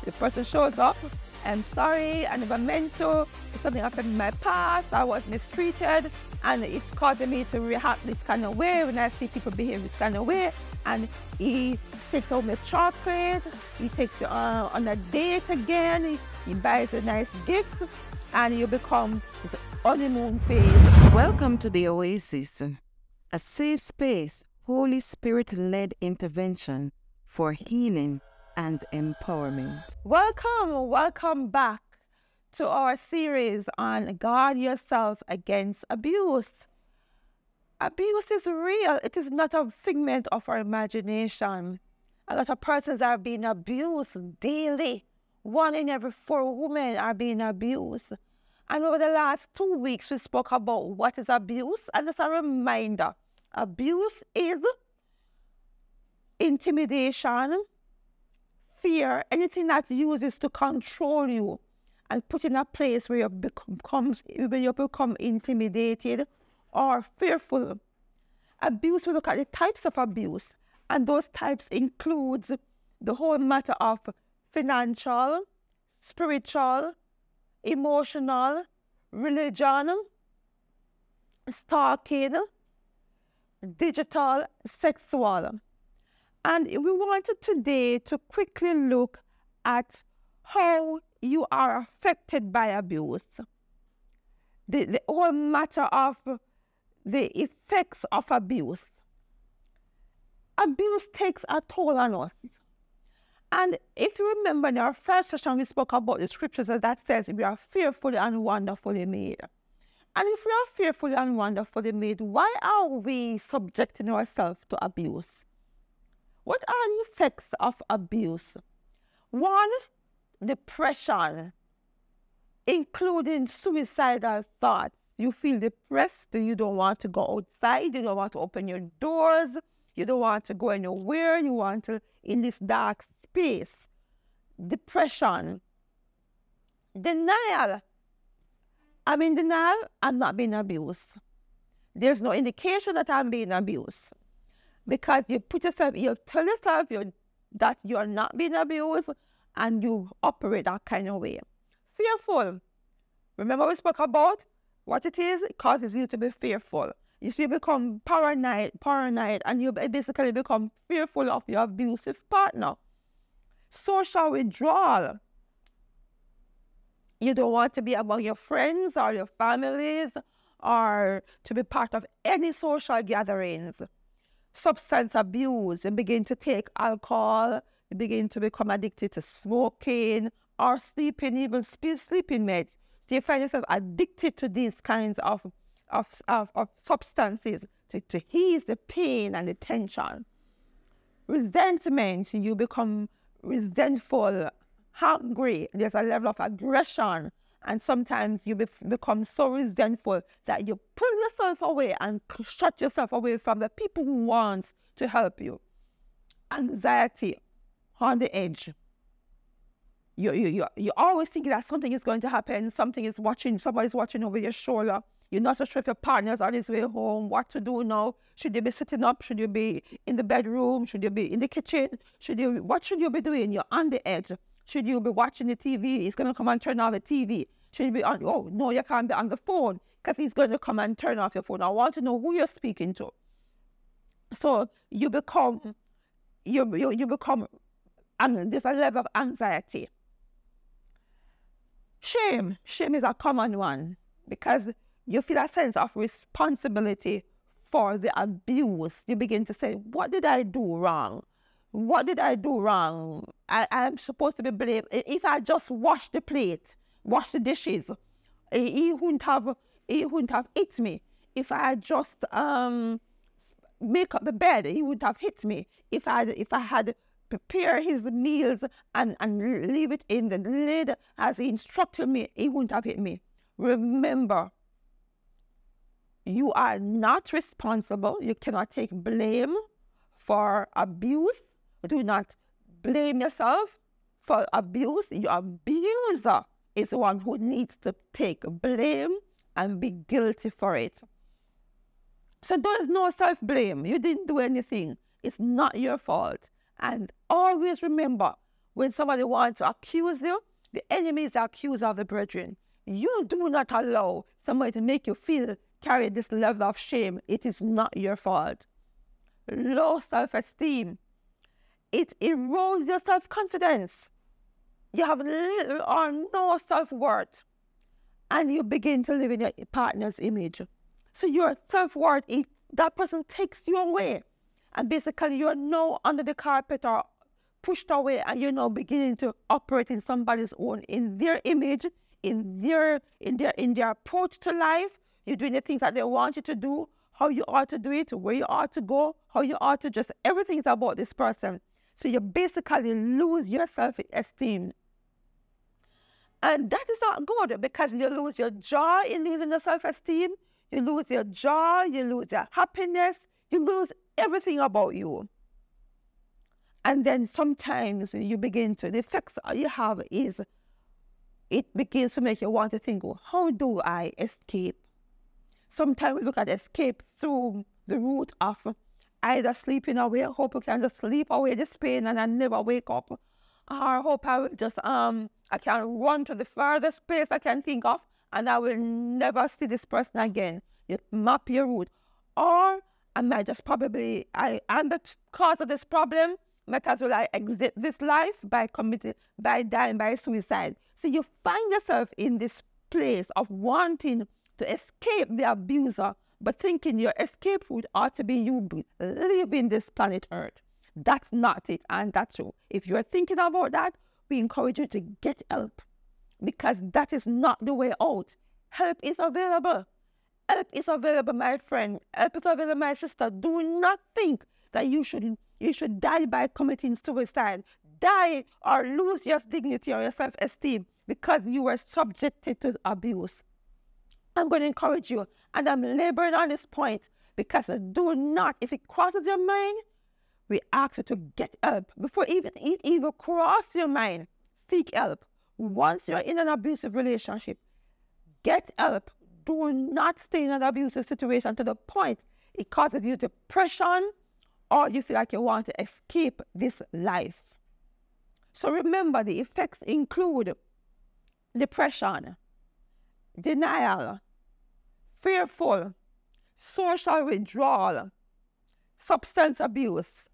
The person shows up, I'm sorry, I never meant to, something happened in my past, I was mistreated, and it's causing me to react this kind of way when I see people behave this kind of way. And he takes home his chocolate, he takes you on a date again, he buys a nice gift, and you become the honeymoon phase. Welcome to the Oasis, a safe space, Holy Spirit-led intervention for healing and empowerment. Welcome back to our series on Guard Yourself Against Abuse. Abuse is real. It is not a figment of our imagination. A lot of persons are being abused daily. 1 in every 4 women are being abused. And over the last 2 weeks, we spoke about what is abuse. And as a reminder, abuse is intimidation, fear, anything that uses to control you and put in a place where you become intimidated or fearful. Abuse, we look at the types of abuse, and those types include the whole matter of financial, spiritual, emotional, religion, stalking, digital, sexual. And we wanted today to quickly look at how you are affected by abuse. The whole matter of the effects of abuse. Abuse takes a toll on us. And if you remember in our first session, we spoke about the scriptures that says we are fearfully and wonderfully made. And if we are fearfully and wonderfully made, why are we subjecting ourselves to abuse? What are the effects of abuse? 1, depression, including suicidal thoughts. You feel depressed, you don't want to go outside, you don't want to open your doors, you don't want to go anywhere, you want to in this dark space. Depression. Denial. I'm in denial, I'm not being abused. There's no indication that I'm being abused. Because you tell yourself that you're not being abused and you operate that kind of way. Fearful. Remember we spoke about what it is? It causes you to be fearful. If you become paranoid, and you basically become fearful of your abusive partner. Social withdrawal. You don't want to be among your friends or your families or to be part of any social gatherings. Substance abuse, you begin to take alcohol, you begin to become addicted to smoking or sleeping, even sleeping meds. You find yourself addicted to these kinds of substances to ease the pain and the tension. Resentment, you become resentful, hungry, there's a level of aggression, and sometimes you become so resentful that you pull yourself away and shut yourself away from the people who want to help you. Anxiety, on the edge. You always think that something is going to happen, somebody's watching over your shoulder. You're not so sure if your partner's on his way home, what to do now. Should you be sitting up? Should you be in the bedroom? Should you be in the kitchen? What should you be doing? You're on the edge. Should you be watching the TV? He's going to come and turn off the TV. Should you be on, oh, no, you can't be on the phone because he's going to come and turn off your phone. I want to know who you're speaking to. So you become, and there's a level of anxiety. Shame is a common one because you feel a sense of responsibility for the abuse. You begin to say, what did I do wrong? What did I do wrong? I'm supposed to be blamed. If I just wash the plate, wash the dishes, he wouldn't have hit me. If I just make up the bed, he wouldn't have hit me. If I had prepare his meals and leave it in the lid as he instructed me, he wouldn't have hit me. Remember, you are not responsible. You cannot take blame for abuse. Do not blame yourself for abuse. Your abuser is the one who needs to take blame and be guilty for it. So there is no self-blame. You didn't do anything. It's not your fault. And always remember, when somebody wants to accuse you, the enemy is the accuser of the brethren. You do not allow somebody to make you feel, carry this level of shame. It is not your fault. Low self-esteem. It erodes your self-confidence. You have little or no self-worth. And you begin to live in your partner's image. So your self-worth, that person takes you away. And basically you're now under the carpet or pushed away, and you're now beginning to operate in somebody's own, in their image, in their approach to life. You're doing the things that they want you to do, how you ought to do it, where you ought to go, how you ought to just, everything's about this person. So you basically lose your self-esteem. And that is not good, because you lose your joy in losing your self-esteem. You lose your joy, you lose your happiness, you lose everything about you. And then sometimes you begin to, the effects you have is, it begins to make you want to think, well, how do I escape? Sometimes we look at escape through the route of either sleeping away, hope you can just sleep away this pain and I never wake up. Or hope I will just, I can run to the furthest place I can think of and I will never see this person again. You map your route. Or I might just probably, I am the cause of this problem, might as well I exit this life by dying by suicide. So you find yourself in this place of wanting to escape the abuser, but thinking your escape route ought to be you leaving this planet Earth. That's not it, and that's true. If you're thinking about that, we encourage you to get help, because that is not the way out. Help is available. Help is available, my friend. Help is available, my sister. Do not think that you should die by committing suicide. Die or lose your dignity or your self-esteem because you were subjected to abuse. I'm going to encourage you, and I'm laboring on this point, because do not, if it crosses your mind, we ask you to get help. Before it even crosses your mind, seek help. Once you're in an abusive relationship, get help. Do not stay in an abusive situation to the point it causes you depression or you feel like you want to escape this life. So remember, the effects include depression, denial, fearful, social withdrawal, substance abuse,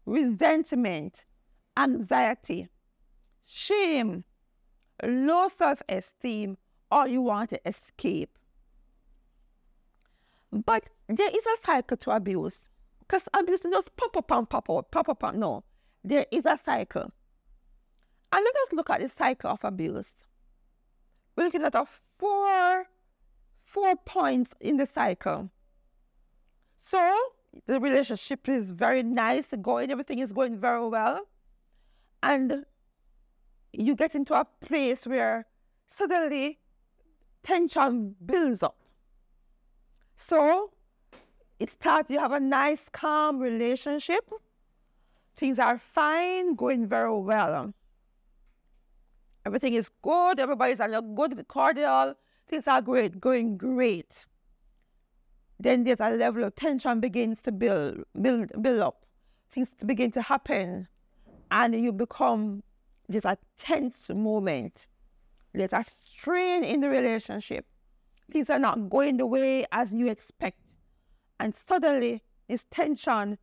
resentment, anxiety, shame, low self-esteem, or you want to escape. But there is a cycle to abuse, because abuse is just pop up and pop out, pop up and no. There is a cycle. And let us look at the cycle of abuse. We're looking at four points in the cycle. So the relationship is very nice going, everything is going very well. And you get into a place where suddenly tension builds up. So it starts, you have a nice, calm relationship. Things are fine, going very well. Everything is good, everybody's on a good cordial, things are great, going great. Then there's a level of tension begins to build up. Things begin to happen, and you become, there's a tense moment. There's a strain in the relationship. Things are not going the way as you expect. And suddenly, this tension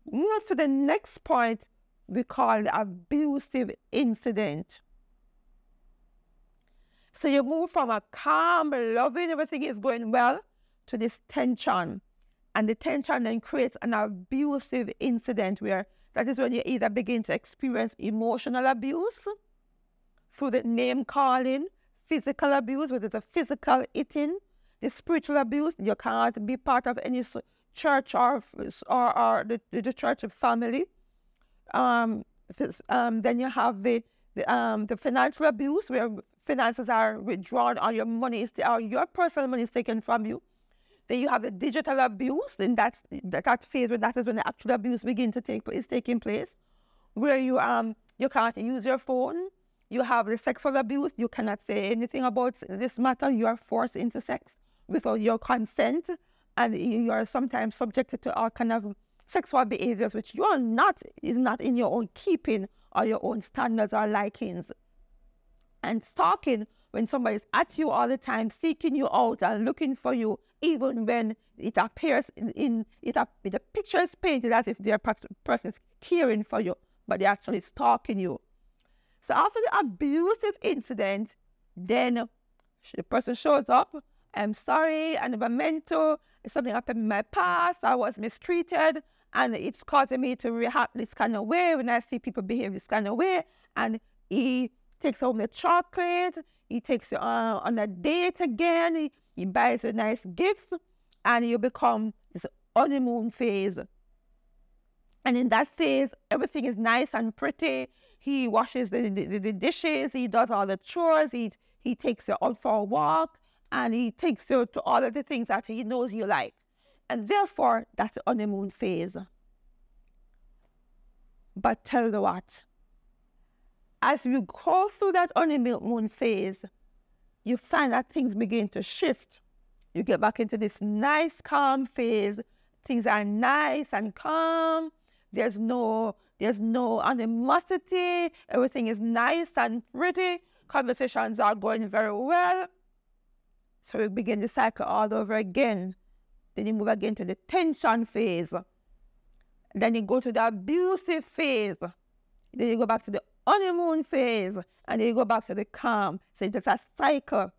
moves to the next point we call the abusive incident. So you move from a calm, loving, everything is going well, to this tension. And the tension then creates an abusive incident where that is when you either begin to experience emotional abuse through the name calling, physical abuse, whether it's a physical hitting, the spiritual abuse. You can't be part of any church or the church family. Then you have the financial abuse, where finances are withdrawn or your money or your personal money is taken from you. Then you have the digital abuse, and that phase where that is when the actual abuse is taking place, where you can't use your phone. You have the sexual abuse. You cannot say anything about this matter. You are forced into sex without your consent, and you are sometimes subjected to all kind of sexual behaviors which is not in your own keeping or your own standards or likings. And stalking, when somebody's at you all the time, seeking you out and looking for you, even when it appears the picture is painted as if their person is caring for you, but they're actually stalking you. So after the abusive incident, then the person shows up. I'm sorry, I never meant to. Something happened in my past. I was mistreated, and it's causing me to react this kind of way when I see people behave this kind of way. And he takes home the chocolate. He takes you on a date again. He buys you nice gifts, and you become this honeymoon phase. And in that phase, everything is nice and pretty. He washes the dishes. He does all the chores. He takes you out for a walk, and he takes you to all of the things that he knows you like. And therefore, that's the honeymoon phase. But tell you what, as you go through that honeymoon phase, you find that things begin to shift. You get back into this nice, calm phase. Things are nice and calm. There's no animosity. Everything is nice and pretty. Conversations are going very well. So you begin the cycle all over again. Then you move again to the tension phase. Then you go to the abusive phase. Then you go back to the honeymoon phase. And then you go back to the calm. So it's a cycle.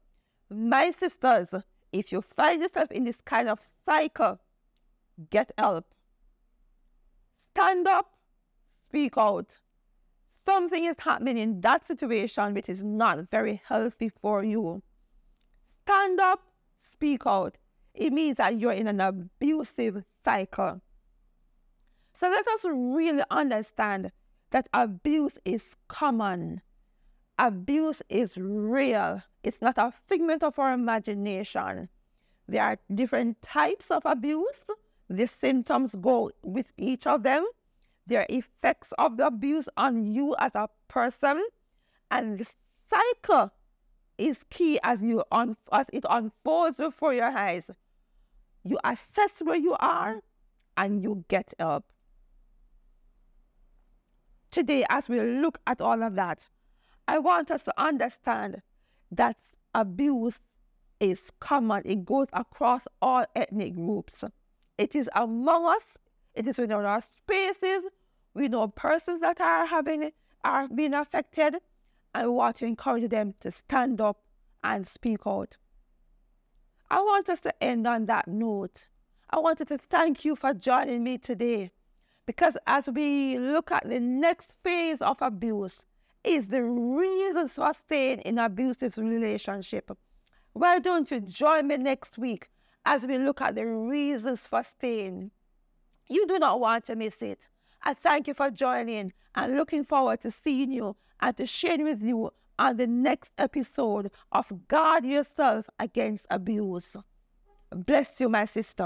My sisters, if you find yourself in this kind of cycle, get help. Stand up, speak out. Something is happening in that situation which is not very healthy for you. Stand up, speak out. It means that you're in an abusive cycle. So let us really understand that abuse is common. Abuse is real. It's not a figment of our imagination. There are different types of abuse. The symptoms go with each of them. There are effects of the abuse on you as a person. And the cycle is key as it unfolds before your eyes. You assess where you are and you get help. Today, as we look at all of that, I want us to understand that abuse is common. It goes across all ethnic groups. It is among us. It is within our spaces. We know persons that are being affected, and we want to encourage them to stand up and speak out. I want us to end on that note. I wanted to thank you for joining me today, because as we look at the next phase of abuse, is the reasons for staying in abusive relationship. Why don't you join me next week as we look at the reasons for staying? You do not want to miss it. I thank you for joining and looking forward to seeing you and to sharing with you on the next episode of Guard Yourself Against Abuse. Bless you, my sister.